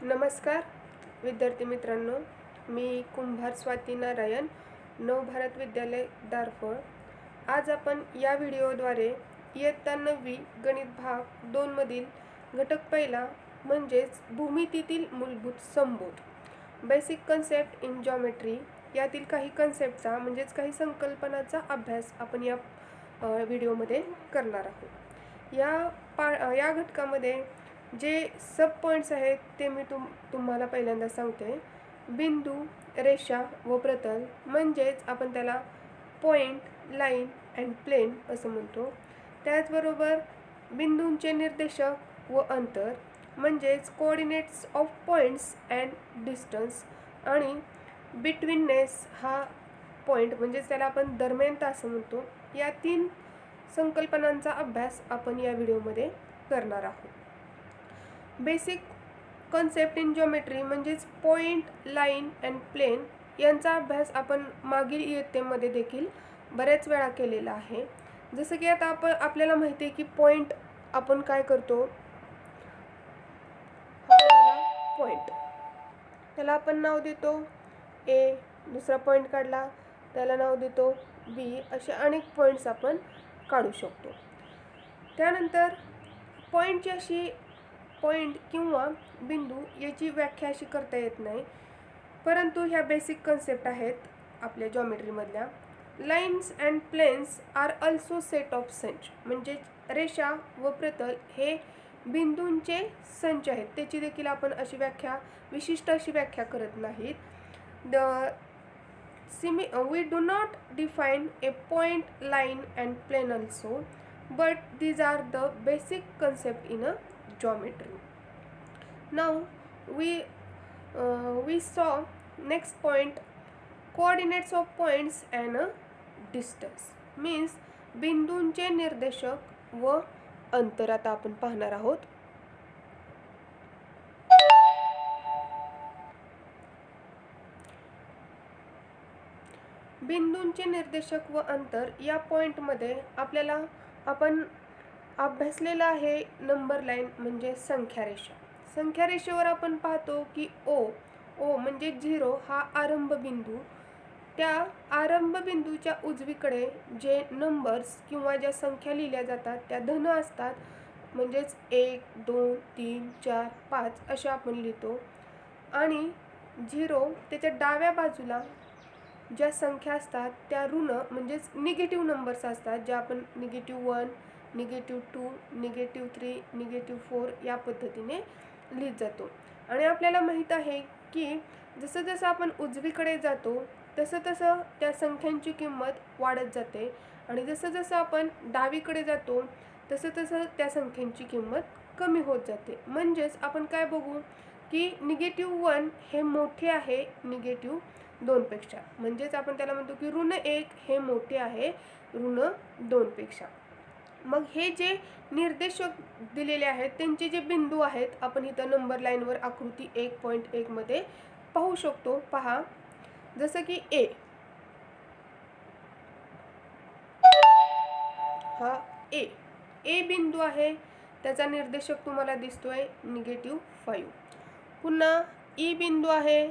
नमस्कार विद्यार्थी मित्रांनो, मी कुंभार स्वाती नारायण, नवभारत विद्यालय दारफळ. आज आपण या व्हिडिओद्वारे इयत्ता 9वी गणित भाग 2 मधील घटक पहिला म्हणजेच भूमितीतील मूलभूत संबोध बेसिक कन्सेप्ट इन जॉमेट्री यातील काही कन्सेप्टचा म्हणजेच काही संकल्पनांचा अभ्यास आपण या व्हिडिओमध्ये करणार आहोत. या घटकामध्ये जे सब पॉइंट्स आहेत ते मी तुम्हाला पहिल्यांदा सांगते. बिंदू, रेषा व प्रतल म्हणजेच आपण त्याला पॉइंट, लाईन अँड प्लेन असं म्हणतो. त्याचबरोबर बिंदूंचे निर्देशक व अंतर म्हणजेच coordinates of points and distance आणि बिटवीननेस हा पॉइंट म्हणजेच त्याला आपण दरम्यानता असं म्हणतो. या 3 संकल्पनांचा अभ्यास आपण या व्हिडिओमध्ये करणार आहोत. बेसिक कन्सेप्ट इन जॉमेट्री म्हणजेच पॉइंट, लाईन अँड प्लेन यांचा अभ्यास आपण मागील इयत्तेमध्ये देखील बऱ्याच वेळा केलेला आहे. जसं की आता आपल्याला माहिती आहे की पॉइंट आपण काय करतो, पॉइंट त्याला आपण नाव देतो ए, दुसरा पॉइंट काढला त्याला नाव देतो बी, असे अनेक पॉइंट्स आपण काढू शकतो. त्यानंतर पॉइंटची अशी पॉइंट किंवा बिंदू याची व्याख्या अशी करता येत नाही, परंतु ह्या बेसिक कन्सेप्ट आहेत आपल्या जॉमेट्रीमधल्या. Lines and planes are also set of संच म्हणजे रेषा व प्रतल हे बिंदूंचे संच आहेत. त्याची देखील आपण अशी व्याख्या विशिष्ट अशी व्याख्या करत नाहीत. We do not define a point, line and plane also, but these are the basic concept in a geometry. Now we saw next point, coordinates of points and a distance means बिंदूंचे निर्देशक व अंतर आता आपण पाहणार आहोत. बिंदूंचे निर्देशक व अंतर या पॉइंटमध्ये आपल्याला आपण अभ्यासलेला आहे नंबर लाईन म्हणजे संख्या रेषा. संख्या रेषेवर आपण पाहतो की ओ म्हणजे 0 हा आरंभ बिंदू. त्या आरंभ बिंदूच्या उजवीकडे जे नंबर्स किंवा ज्या संख्या लिहिल्या जातात त्या धन असतात, म्हणजेच 1 2 3 4 5 अशा आपण लिहितो. आणि 0 त्याच्या डाव्या बाजूला ज्या संख्या असतात त्या ऋण म्हणजेच निगेटिव्ह नंबर्स असतात, ज्या आपण -1, -2, -3, -4 या पद्धतीने लिहित जातो. आणि आपल्याला माहीत आहे की जसं जसं आपण उजवीकडे जातो तसं तसं त्या संख्यांची किंमत वाढत जाते आणि जसं जसं आपण डावीकडे जातो तसं तसं त्या संख्यांची किंमत कमी होत जाते. म्हणजेच आपण काय बघू की -1 हे मोठे आहे -2 पेक्षा, म्हणजेच आपण त्याला म्हणतो की -1 हे मोठे आहे -2 पेक्षा. मग हे जे निर्देशक दिलेले आहेत त्यांचे जे बिंदू आहेत आपण इथं नंबर लाईनवर आकृती 1.1 मध्ये पाहू शकतो. पहा, जसं की ए हा ए बिंदू आहे, त्याचा निर्देशक तुम्हाला दिसतोय -5. पुन्हा ई बिंदू आहे,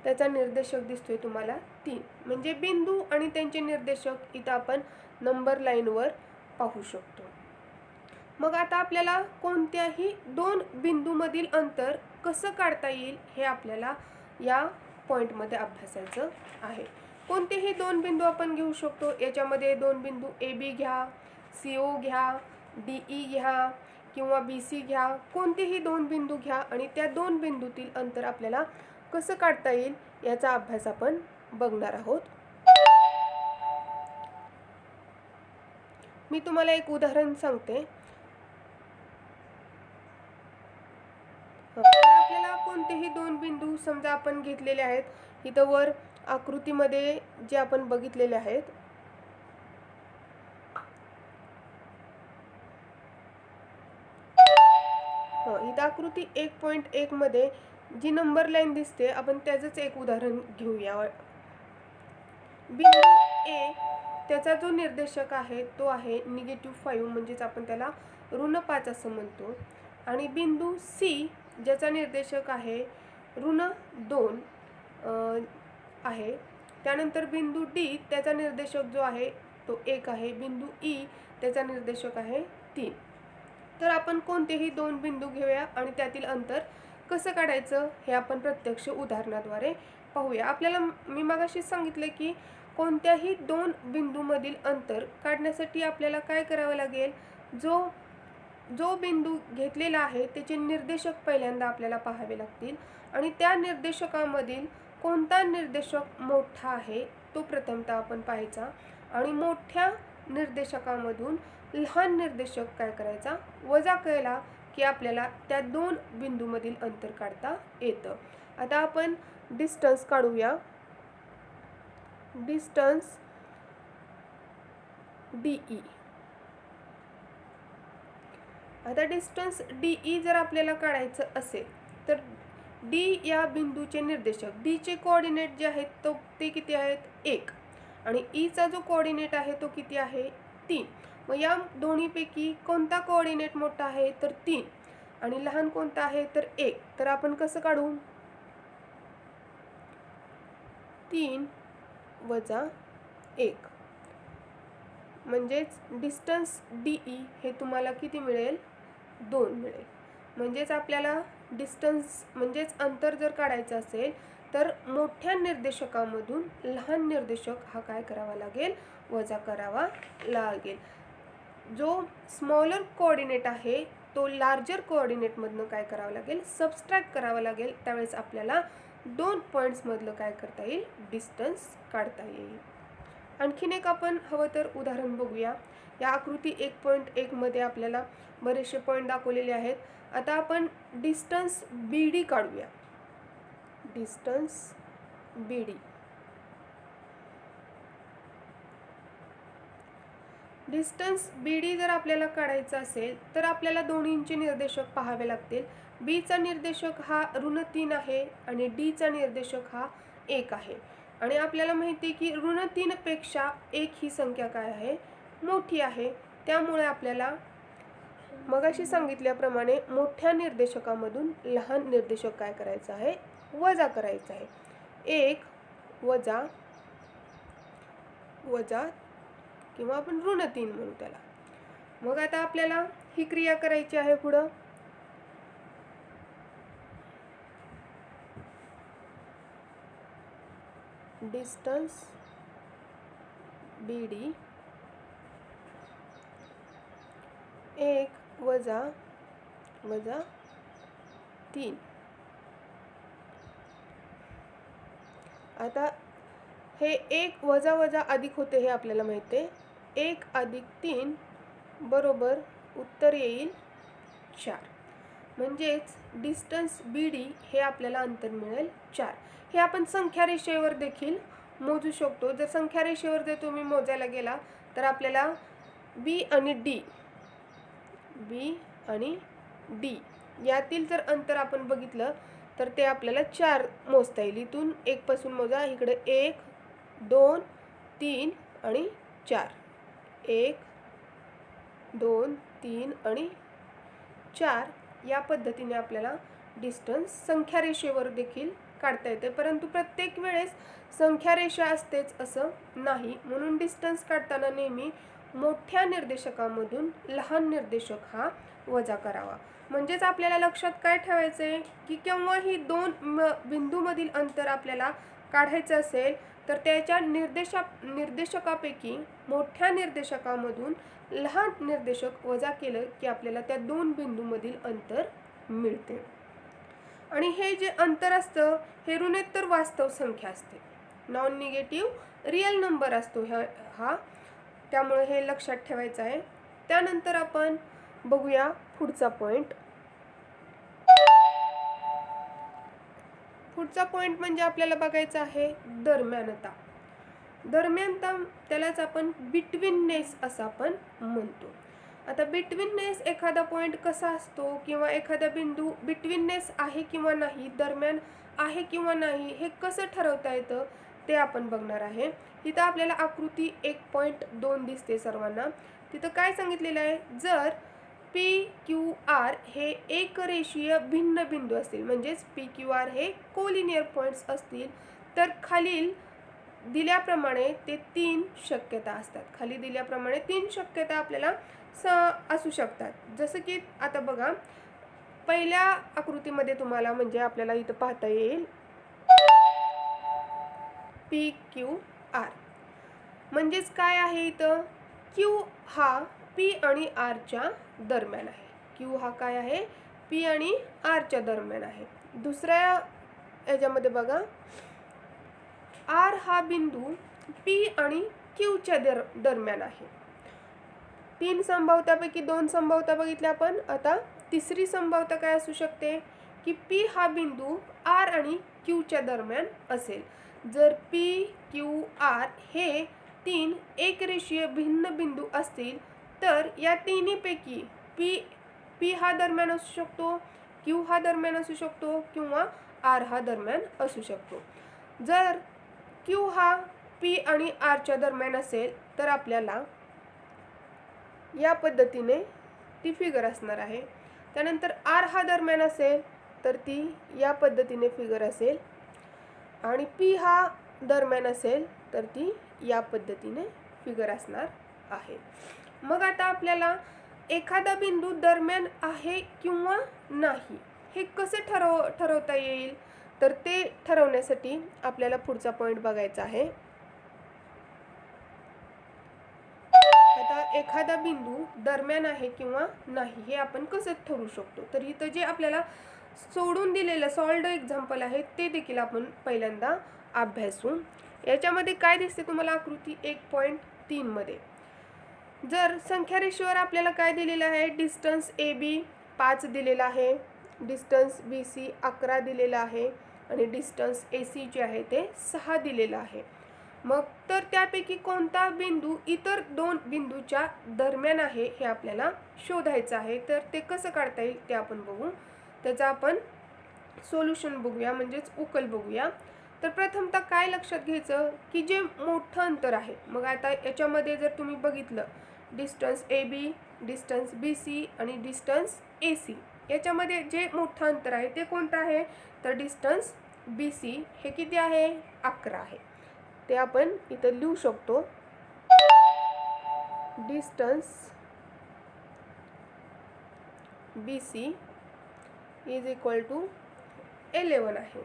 त्याचा निर्देशक दिसतोय तुम्हाला 3. म्हणजे बिंदू आणि त्यांचे निर्देशक इथं आपण नंबर लाईनवर पाहू शकतो. मग आता आपल्याला कोणत्याही 2 बिंदूमधील अंतर कसं काढता येईल हे आपल्याला या पॉइंटमध्ये अभ्यासायचं आहे. कोणतेही 2 बिंदू आपण घेऊ शकतो. याच्यामध्ये 2 बिंदू ए बी घ्या, CO घ्या, DE घ्या किंवा BC घ्या. कोणतेही 2 बिंदू घ्या आणि त्या 2 बिंदूतील अंतर आपल्याला कसं काढता येईल याचा अभ्यास आपण बघणार आहोत. मी तुम्हाला एक उदाहरण सांगते. आपल्याला कोणतेही 2 बिंदू समजा आपण घेतलेले आहेत, इथं वर आकृतीमध्ये जे आपण बघितलेले आहेत, इथं आकृती 1.1 मध्ये जी नंबर लाईन दिसते आपण त्याचंच एक उदाहरण घेऊया. बिंदू ए त्याचा जो निर्देशक आहे तो आहे -5 म्हणजेच आपण त्याला -5 असं म्हणतो. आणि बिंदू सी ज्याचा निर्देशक आहे -2 आहे. त्यानंतर बिंदू D त्याचा निर्देशक जो आहे तो 1 आहे. बिंदू E त्याचा निर्देशक आहे 3. तर आपण कोणतेही 2 बिंदू घेऊया आणि त्यातील अंतर कसं काढायचं हे आपण प्रत्यक्ष उदाहरणाद्वारे पाहूया. आपल्याला मी मगाशी सांगितले की कोणत्याही 2 बिंदूमधील अंतर काढण्यासाठी आपल्याला काय करावं लागेल, जो बिंदू घेतलेला आहे त्याचे निर्देशक पहिल्यांदा आपल्याला पाहावे लागतील आणि त्या निर्देशकामधील कोणता निर्देशक मोठा आहे तो प्रथमतः आपण पाहायचा आणि मोठ्या निर्देशकामधून लहान निर्देशक काय करायचा वजा केला की आपल्याला त्या 2 बिंदूमधील अंतर काढता येतं. आता आपण डिस्टन्स काढूया. Distance DE. आता डिस्टन्स DE जर आपल्याला काढायचं असेल तर D या बिंदूचे निर्देशक, D चे कोऑर्डिनेट जे आहेत ते किती आहेत 1 आणि E चा जो कोऑर्डिनेट आहे तो किती आहे 3. मग या दोन्हीपैकी कोणता कोऑर्डिनेट मोठा आहे तर 3 आणि लहान कोणता आहे तर 1. तर आपण कसं काढू 3 वजा 1 म्हणजेच डिस्टन्स DE हे तुम्हाला किती मिळेल 2 मिळेल. म्हणजेच आपल्याला डिस्टन्स म्हणजेच अंतर जर काढायचं असेल तर मोठ्या निर्देशकामधून लहान निर्देशक हा काय करावा लागेल वजा करावा लागेल. जो स्मॉलर कोऑर्डिनेट आहे तो लार्जर कोऑर्डिनेटमधनं काय करावं लागेल सबस्ट्रॅक्ट करावा लागेल. त्यावेळेस आपल्याला 2 पॉईंट्समधलं काय करता येईल डिस्टन्स काढता येईल. आणखीन एक आपण हवं तर उदाहरण बघूया. या आकृती 1.1 मध्ये आपल्याला बरेचसे पॉईंट दाखवलेले आहेत. आता आपण डिस्टन्स BD काढूया. Distance BD. डिस्टन्स BD जर आपल्याला काढायचा असेल तर आपल्याला दोन्हींचे निर्देशक पाहावे लागतील. B चा निर्देशक हा -3 आहे आणि D चा निर्देशक हा 1 आहे आणि आपल्याला माहिती आहे की -3 पेक्षा 1 ही संख्या काय आहे मोठी आहे. त्यामुळे आपल्याला मगाशी सांगितल्याप्रमाणे मोठ्या निर्देशकामधून लहान निर्देशक काय करायचं आहे वजा करायचं आहे. 1 वजा किंवा आपण -3 म्हणू त्याला. मग आता आपल्याला ही क्रिया करायची आहे पुढं. डिस्टन्स BD 1 वजा 3. आता हे 1 वजा अधिक होते हे आपल्याला माहिती आहे. 1 अधिक 3 बरोबर उत्तर येईल 4. म्हणजेच डिस्टन्स BD हे आपल्याला अंतर मिळेल 4. हे आपण संख्या रेषेवर देखील मोजू शकतो. जर संख्या रेषेवर जर तुम्ही मोजायला गेला तर आपल्याला B आणि D यातील जर अंतर आपण बघितलं तर ते आपल्याला 4 मोजता येईल. इथून 1 पासून मोजा. इकडे 1 2 3 आणि 4. 1 2 3 आणि 4 या पद्धतीने आपल्याला डिस्टन्स संख्या रेषेवर देखील काढता येते. परंतु प्रत्येक वेळेस संख्या रेषा असतेच असं नाही. म्हणून डिस्टन्स काढताना नेहमी मोठ्या निर्देशकामधून लहान निर्देशक हा वजा करावा. म्हणजेच आपल्याला लक्षात काय ठेवायचं आहे की केव्हाही 2 बिंदूमधील अंतर आपल्याला काढायचं असेल तर त्याच्या निर्देशकापैकी मोठ्या निर्देशकामधून लहान निर्देशक वजा केलं की आपल्याला त्या 2 बिंदूमधील अंतर मिळते. आणि हे जे अंतर असतं हे ऋणोत्तर वास्तव संख्या असते. नॉन निगेटिव्ह रिअल नंबर असतो हा. त्यामुळे हे लक्षात ठेवायचं आहे. त्यानंतर आपण बघूया पुढचा पॉइंट. पुढचा पॉइंट म्हणजे आपल्याला बघायचा आहे दरम्यानता. दरम्यानता त्यालाच आपण बिटवीननेस असं आपण म्हणतो. आता बिटवीननेस एखादा पॉइंट कसा असतो किंवा एखादा बिंदू बिटवीननेस आहे किंवा नाही, दरम्यान आहे किंवा नाही हे कसं ठरवता येतं ते आपण बघणार आहे. इथं आपल्याला आकृती 1.2 दिसते सर्वांना. तिथं काय सांगितलेलं आहे, जर पी क्यू आर हे एकरेषीय भिन्न बिंदू असतील, म्हणजेच पी क्यू आर हे कोलिनियर पॉईंट्स असतील, तर खालील दिल्याप्रमाणे ते 3 शक्यता असतात. खाली दिल्याप्रमाणे 3 शक्यता आपल्याला असू शकतात. जसं की आता बघा, पहिल्या आकृतीमध्ये तुम्हाला म्हणजे आपल्याला इथं पाहता येईल पी क्यू आर, म्हणजेच काय आहे इथं, क्यू हा पी आणि आरच्या दरम्यान आहे. क्यू हा काय आहे, पी आणि आरच्या दरम्यान आहे. दुसऱ्या याच्यामध्ये बघा, आर हा बिंदू पी आणि क्यूच्या दरम्यान आहे. 3 संभाव्यतापैकी 2 संभाव्यता बघितल्या आपण. आता तिसरी संभाव्यता काय असू शकते की पी हा बिंदू आर आणि क्यूच्या दरम्यान असेल. जर पी क्यू आर हे 3 एकरेषीय भिन्न बिंदू असतील, तर या तिन्हीपैकी पी हा दरम्यान असू शकतो, क्यू हा दरम्यान असू शकतो किंवा आर हा दरम्यान असू शकतो. जर क्यू हा पी आणि आरच्या दरम्यान असेल तर आपल्याला या पद्धतीने ती फिगर असणार आहे. त्यानंतर आर हा दरम्यान असेल तर ती या पद्धतीने फिगर असेल, आणि पी हा दरम्यान असेल तर ती या पद्धतीने फिगर असणार आहे. मग आता आपल्याला एखादा बिंदू दरम्यान आहे किंवा नाही हे कसं ठरवता येईल, तर ते ठरवण्यासाठी आपल्याला पुढचा पॉईंट बघायचा आहे. आता एखादा बिंदू दरम्यान आहे किंवा नाही हे आपण कसं ठरवू शकतो, तर इथं जे आपल्याला सोडून दिलेलं सॉल्व्ड एक्झाम्पल आहे ते देखील आपण पहिल्यांदा अभ्यासू. याच्यामध्ये काय दिसते तुम्हाला आकृती 1.3 मध्ये, जर संख्या रेषेवर आपल्याला काय दिलेलं आहे, डिस्टन्स ए बी 5 दिलेला आहे, डिस्टन्स बी सी 11 दिलेला आहे आणि डिस्टन्स ए सी जे आहे ते 6 दिलेलं आहे. मग तर त्यापैकी कोणता बिंदू इतर 2 बिंदूच्या दरम्यान आहे हे आपल्याला शोधायचं आहे. तर ते कसं काढता येईल ते आपण बघू. त्याचा आपण सोल्युशन बघूया, म्हणजेच उकल बघूया. तर प्रथमतः काय लक्षात घ्यायचं की जे मोठं अंतर आहे, मग आता याच्यामध्ये जर तुम्ही बघितलं distance A B, distance B C आणि डिस्टन्स ए सी, याच्यामध्ये जे मोठं अंतर आहे ते कोणतं आहे, तर डिस्टन्स बी सी हे किती आहे, 11 आहे. ते आपण इथं लिहू शकतो, distance B C is equal to 11 आहे.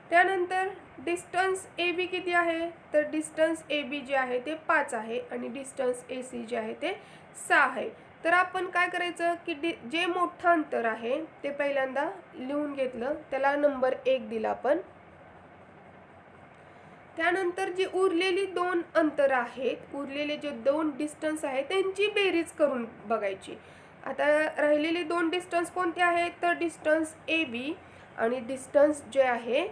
त्यानंतर डिस्टन्स ए बी किती आहे, तर डिस्टन्स ए बी जे आहे ते 5 आहे आणि डिस्टन्स ए सी जे आहे ते 6 आहे. तर आपण काय करायचं की जे मोठं अंतर आहे ते पहिल्यांदा लिहून घेतलं, त्याला नंबर 1 दिला आपण. त्यानंतर जी उरलेली 2 अंतर आहेत, उरलेले जे 2 डिस्टन्स आहेत त्यांची बेरीज करून बघायची. आता राहिलेले 2 डिस्टन्स कोणते आहेत, तर डिस्टन्स ए बी आणि डिस्टन्स जे आहे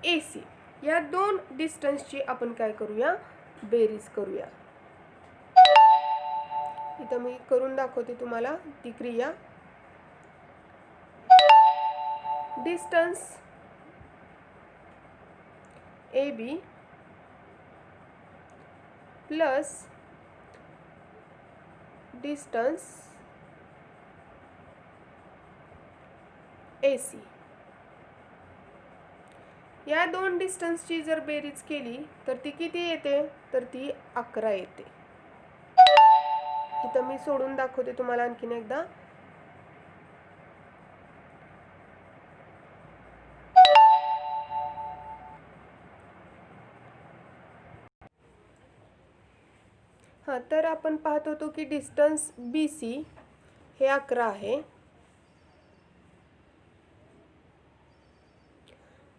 ए सी, या 2 डिस्टन्सची आपण काय करूया, बेरीज करूया. इथं मी करून दाखवते तुम्हाला ती क्रिया. Distance A B plus distance A C, या 2 डिस्टन्सची जर बेरीज केली तर ती किती येते, तर ती 11 येते. इथं मी सोडून दाखवते तुम्हाला आणखीन एकदा. हां, तर आपण पाहत होतो की डिस्टन्स बी सी हे 11 आहे,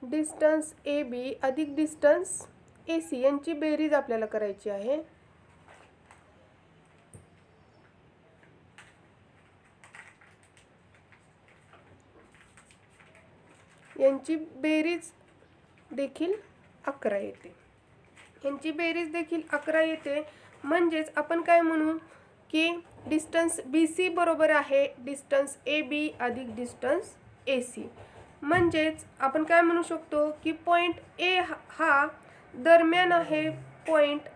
डिस्टन्स ए बी अधिक डिस्टन्स ए सी यांची बेरीज आपल्याला करायची आहे. यांची बेरीज देखील 11 येते. यांची बेरीज देखील 11 येते, म्हणजेच आपण काय म्हणू की डिस्टन्स बी सी बरोबर आहे डिस्टन्स ए बी अधिक डिस्टन्स ए सी. म्हणजेच आपण काय म्हणू शकतो की पॉईंट ए हा दरम्यान आहे पॉईंट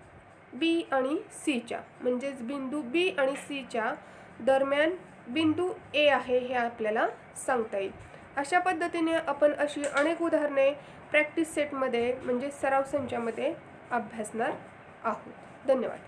बी आणि सीच्या, म्हणजेच बिंदू बी आणि सीच्या दरम्यान बिंदू ए आहे हे आपल्याला सांगता येईल. अशा पद्धतीने आपण अशी अनेक उदाहरणे प्रॅक्टिस सेटमध्ये म्हणजे सराव संचामध्ये अभ्यासणार आहोत. धन्यवाद.